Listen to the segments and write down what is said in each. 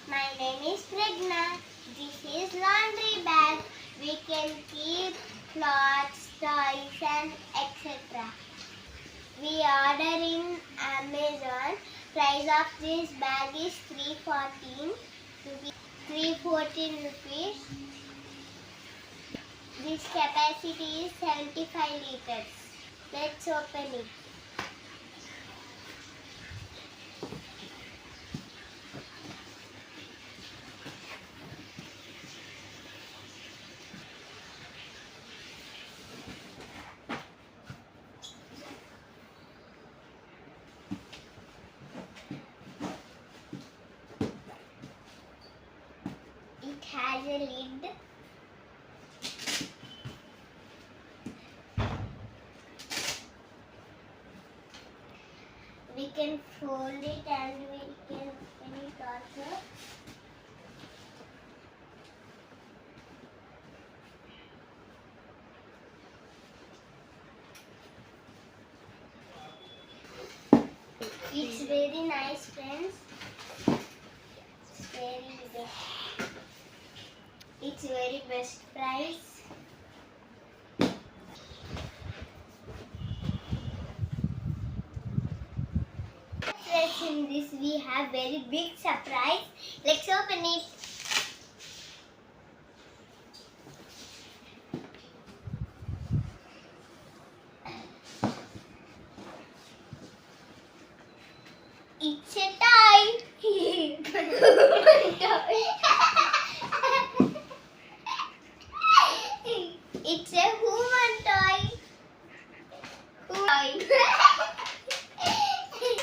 My name is Pragna. This is laundry bag. We can keep clothes, toys and etc. We order in Amazon. Price of this bag is 314 rupees. This capacity is 75 liters. Let's open it. It has a lid. We can fold it and we can open it also. It's very nice, friends. It's very best price. Friends, in this we have very big surprise. Let's open it. It's a toy. It's a human toy.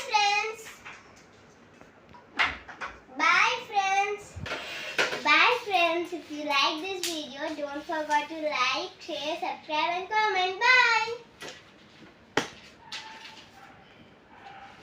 Friends. Bye friends. Bye friends. If you like this video, don't forget to like, share, subscribe and comment. Bye.